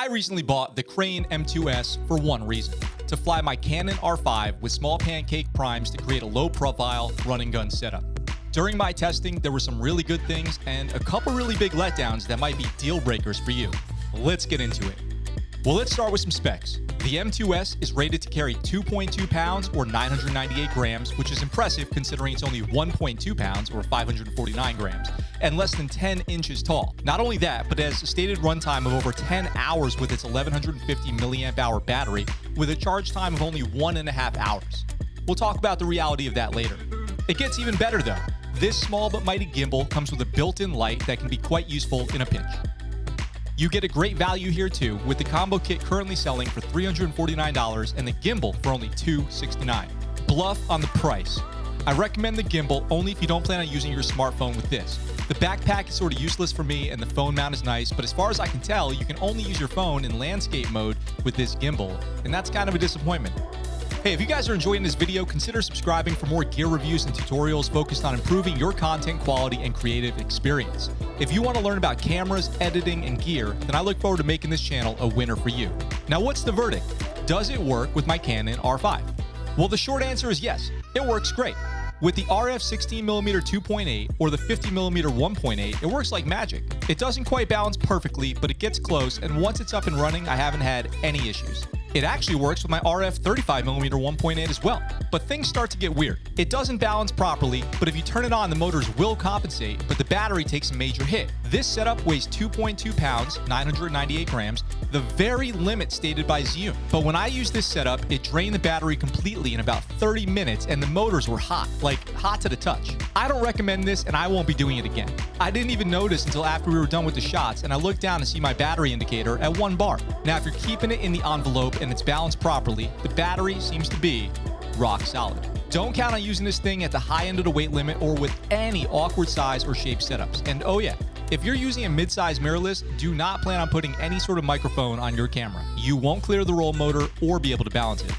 I recently bought the Crane M2S for one reason: to fly my Canon R5 with small pancake primes to create a low-profile run-and-gun setup. During my testing, there were some really good things and a couple really big letdowns that might be deal breakers for you. Let's get into it. Well, let's start with some specs. The M2S is rated to carry 2.2 pounds or 998 grams, which is impressive considering it's only 1.2 pounds or 549 grams, and less than 10 inches tall. Not only that, but it has a stated runtime of over 10 hours with its 1150 milliamp hour battery, with a charge time of only 1.5 hours. We'll talk about the reality of that later. It gets even better though. This small but mighty gimbal comes with a built-in light that can be quite useful in a pinch. You get a great value here too, with the combo kit currently selling for $349 and the gimbal for only $269. Bluff on the price. I recommend the gimbal only if you don't plan on using your smartphone with this. The backpack is sort of useless for me and the phone mount is nice, but as far as I can tell, you can only use your phone in landscape mode with this gimbal, and that's kind of a disappointment. Hey, if you guys are enjoying this video, consider subscribing for more gear reviews and tutorials focused on improving your content quality and creative experience. If you want to learn about cameras, editing, and gear, then I look forward to making this channel a winner for you. Now, what's the verdict? Does it work with my Canon R5? Well, the short answer is yes, it works great. With the RF 16mm 2.8 or the 50mm 1.8, it works like magic. It doesn't quite balance perfectly, but it gets close, and once it's up and running, I haven't had any issues. It actually works with my RF 35mm 1.8 as well, but things start to get weird. It doesn't balance properly, but if you turn it on, the motors will compensate, but the battery takes a major hit. This setup weighs 2.2 pounds, 998 grams, the very limit stated by Zhiyun. But when I used this setup, it drained the battery completely in about 30 minutes, and the motors were hot, like hot to the touch. I don't recommend this, and I won't be doing it again. I didn't even notice until after we were done with the shots, and I looked down to see my battery indicator at 1 bar. Now, if you're keeping it in the envelope and it's balanced properly, the battery seems to be rock solid. Don't count on using this thing at the high end of the weight limit or with any awkward size or shape setups. And oh yeah, if you're using a mid-size mirrorless, do not plan on putting any sort of microphone on your camera. You won't clear the roll motor or be able to balance it.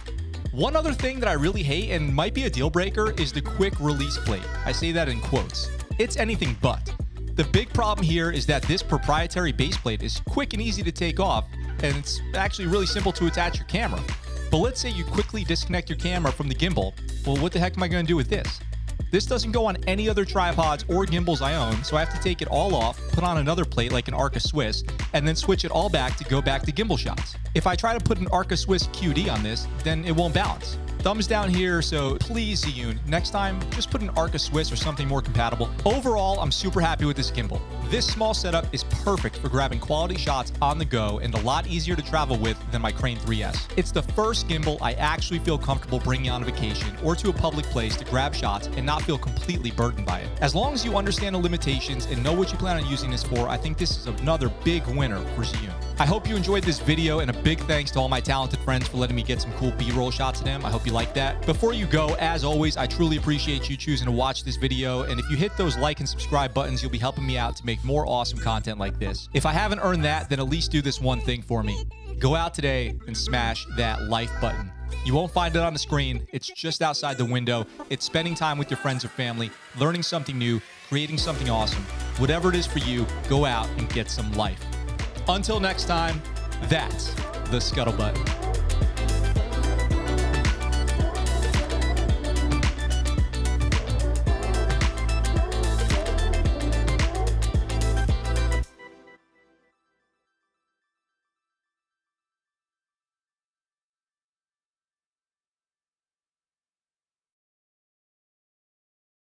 One other thing that I really hate and might be a deal breaker is the quick release plate. I say that in quotes. It's anything but. The big problem here is that this proprietary base plate is quick and easy to take off, and it's actually really simple to attach your camera. But let's say you quickly disconnect your camera from the gimbal. Well, what the heck am I going to do with this? This doesn't go on any other tripods or gimbals I own, so I have to take it all off, put on another plate like an Arca Swiss, and then switch it all back to go back to gimbal shots. If I try to put an Arca Swiss QD on this, then it won't balance. Thumbs down here, so please, Zhiyun, next time, just put an Arca Swiss or something more compatible. Overall, I'm super happy with this gimbal. This small setup is perfect for grabbing quality shots on the go and a lot easier to travel with than my Crane 3S. It's the first gimbal I actually feel comfortable bringing on a vacation or to a public place to grab shots and not feel completely burdened by it. As long as you understand the limitations and know what you plan on using this for, I think this is another big winner for Zhiyun. I hope you enjoyed this video, and a big thanks to all my talented friends for letting me get some cool B-roll shots of them. I hope you like that. Before you go, as always, I truly appreciate you choosing to watch this video, and if you hit those like and subscribe buttons, you'll be helping me out to make more awesome content like this. If I haven't earned that, then at least do this one thing for me. Go out today and smash that like button. You won't find it on the screen. It's just outside the window. It's spending time with your friends or family, learning something new, creating something awesome. Whatever it is for you, go out and get some life. Until next time, that's the Scuttlebutt.